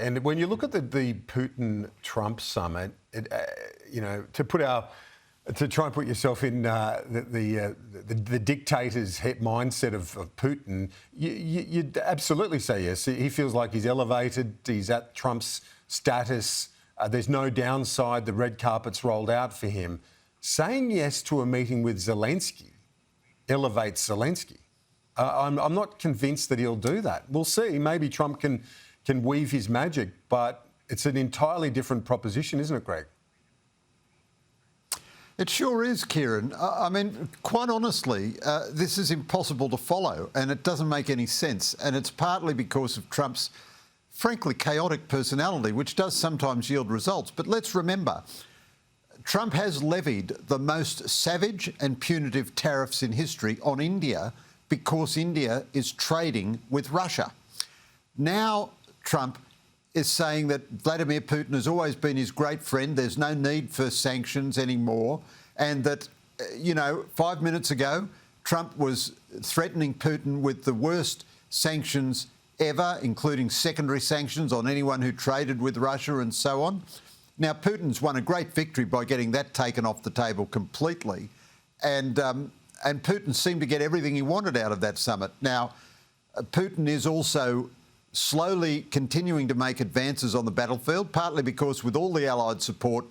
And when you look at the Putin-Trump summit, to try and put yourself in the dictator's mindset of Putin, you'd absolutely say yes. He feels like he's elevated. He's at Trump's status. There's no downside. The red carpet's rolled out for him. Saying yes to a meeting with Zelensky elevates Zelensky. I'm not convinced that he'll do that. We'll see. Maybe Trump can weave his magic, but it's an entirely different proposition, isn't it, Greg? It sure is, Kieran. I mean, quite honestly, this is impossible to follow and it doesn't make any sense. And it's partly because of Trump's, frankly, chaotic personality, which does sometimes yield results. But let's remember, Trump has levied the most savage and punitive tariffs in history on India because India is trading with Russia. Now, Trump is saying that Vladimir Putin has always been his great friend. There's no need for sanctions anymore. And that, 5 minutes ago, Trump was threatening Putin with the worst sanctions ever, including secondary sanctions on anyone who traded with Russia and so on. Now, Putin's won a great victory by getting that taken off the table completely. And Putin seemed to get everything he wanted out of that summit. Now, Putin is also slowly continuing to make advances on the battlefield, partly because with all the Allied support,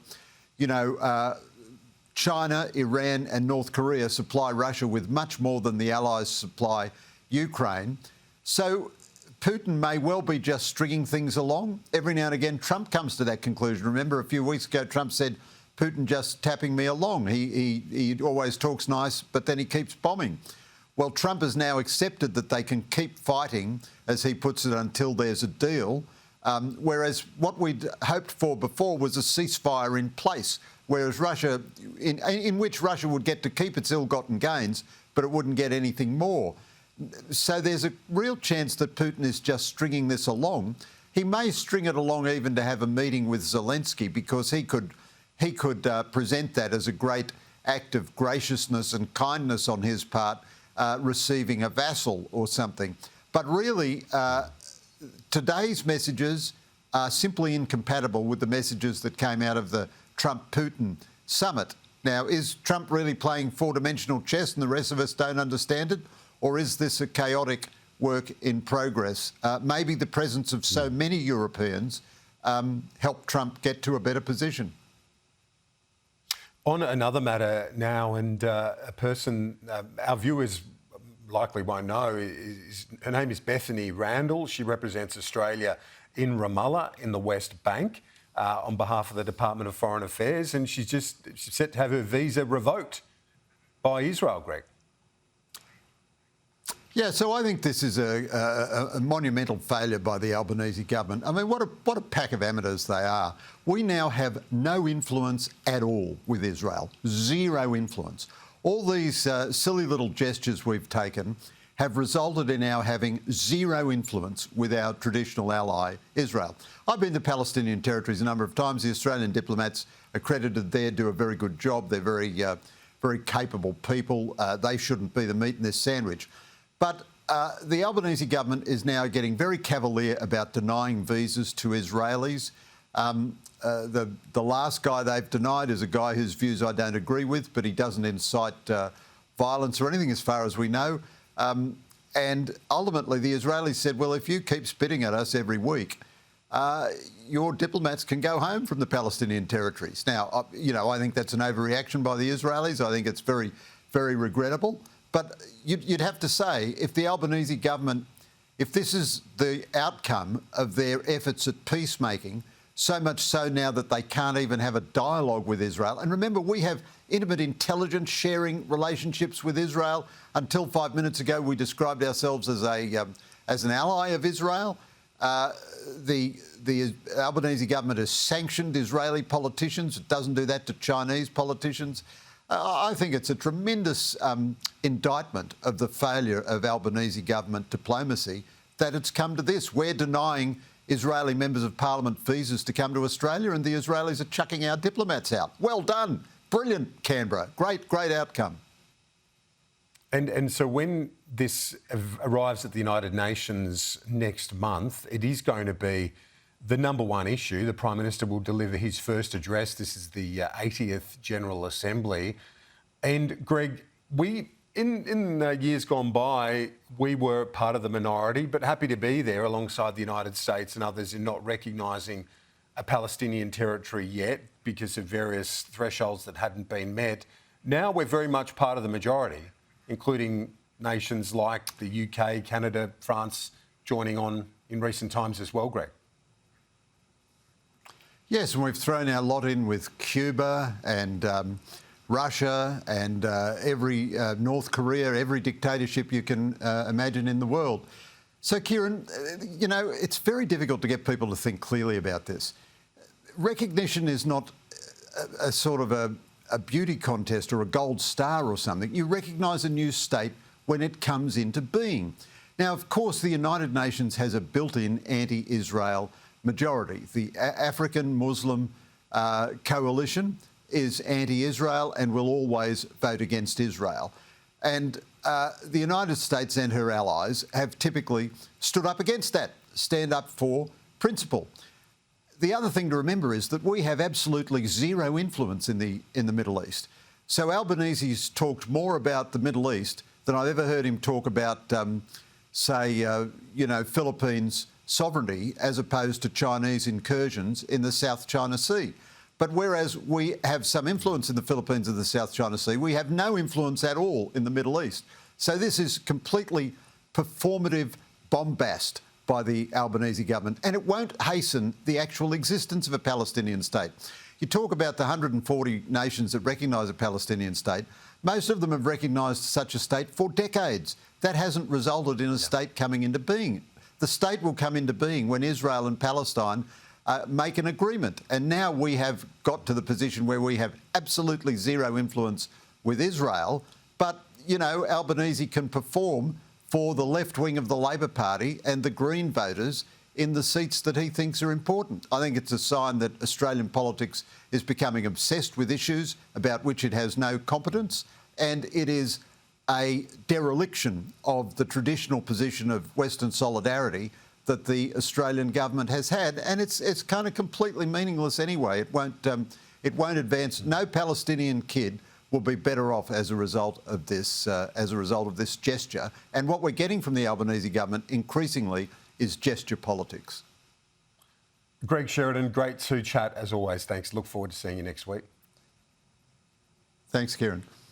China, Iran and North Korea supply Russia with much more than the Allies supply Ukraine. So Putin may well be just stringing things along. Every now and again, Trump comes to that conclusion. Remember, a few weeks ago, Trump said, Putin just tapping me along. He always talks nice, but then he keeps bombing. Well, Trump has now accepted that they can keep fighting, as he puts it, until there's a deal, whereas what we'd hoped for before was a ceasefire in place, whereas Russia, in which Russia would get to keep its ill-gotten gains, but it wouldn't get anything more. So there's a real chance that Putin is just stringing this along. He may string it along even to have a meeting with Zelensky, because he could present that as a great act of graciousness and kindness on his part, receiving a vassal or something. But really, today's messages are simply incompatible with the messages that came out of the Trump-Putin summit. Now, is Trump really playing four-dimensional chess and the rest of us don't understand it? Or is this a chaotic work in progress? Maybe the presence of so many Europeans helped Trump get to a better position. On another matter now, and a person our viewers likely won't know, her name is Bethany Randall. She represents Australia in Ramallah in the West Bank on behalf of the Department of Foreign Affairs, and she's set to have her visa revoked by Israel, Greg. Yeah, so I think this is a monumental failure by the Albanese government. I mean, what a pack of amateurs they are. We now have no influence at all with Israel, zero influence. All these silly little gestures we've taken have resulted in our having zero influence with our traditional ally, Israel. I've been to Palestinian territories a number of times. The Australian diplomats accredited there do a very good job. They're very capable people. They shouldn't be the meat in this sandwich. But the Albanese government is now getting very cavalier about denying visas to Israelis. The last guy they've denied is a guy whose views I don't agree with, but he doesn't incite violence or anything as far as we know. And ultimately, the Israelis said, well, if you keep spitting at us every week, your diplomats can go home from the Palestinian territories. Now, I think that's an overreaction by the Israelis. I think it's very, very regrettable. But you'd have to say, if the Albanese government, if this is the outcome of their efforts at peacemaking, so much so now that they can't even have a dialogue with Israel. And remember, we have intimate intelligence sharing relationships with Israel. Until 5 minutes ago, we described ourselves as an ally of Israel. The Albanese government has sanctioned Israeli politicians. It doesn't do that to Chinese politicians. I think it's a tremendous indictment of the failure of Albanese government diplomacy that it's come to this. We're denying Israeli members of parliament visas to come to Australia, and the Israelis are chucking our diplomats out. Well done. Brilliant, Canberra. Great outcome. And so when this arrives at the United Nations next month, it is going to be the number one issue. The Prime Minister will deliver his first address. This is the 80th General Assembly. And Greg, in years gone by, we were part of the minority, but happy to be there alongside the United States and others in not recognising a Palestinian territory yet because of various thresholds that hadn't been met. Now we're very much part of the majority, including nations like the UK, Canada, France joining on in recent times as well, Greg. Yes, and we've thrown our lot in with Cuba and Russia and every North Korea, every dictatorship you can imagine in the world. So, Kieran, you know, it's very difficult to get people to think clearly about this. Recognition is not a sort of a beauty contest or a gold star or something. You recognise a new state when it comes into being. Now, of course, the United Nations has a built-in anti-Israel majority. The African Muslim coalition is anti-Israel and will always vote against Israel. And the United States and her allies have typically stood up against that, stand up for principle. The other thing to remember is that we have absolutely zero influence in the Middle East. So Albanese's talked more about the Middle East than I've ever heard him talk about, Philippines sovereignty as opposed to Chinese incursions in the South China Sea. But whereas we have some influence in the Philippines and the South China Sea, we have no influence at all in the Middle East. So this is completely performative bombast by the Albanese government, and it won't hasten the actual existence of a Palestinian state. You talk about the 140 nations that recognise a Palestinian state. Most of them have recognised such a state for decades. That hasn't resulted in a state coming into being. The state will come into being when Israel and Palestine make an agreement. And now we have got to the position where we have absolutely zero influence with Israel. But, you know, Albanese can perform for the left wing of the Labor Party and the Green voters in the seats that he thinks are important. I think it's a sign that Australian politics is becoming obsessed with issues about which it has no competence, and it is a dereliction of the traditional position of Western solidarity that the Australian government has had, and it's kind of completely meaningless anyway. It won't advance. No Palestinian kid will be better off as a result of this gesture. And what we're getting from the Albanese government increasingly is gesture politics. Greg Sheridan, great to chat as always. Thanks. Look forward to seeing you next week. Thanks, Kieran.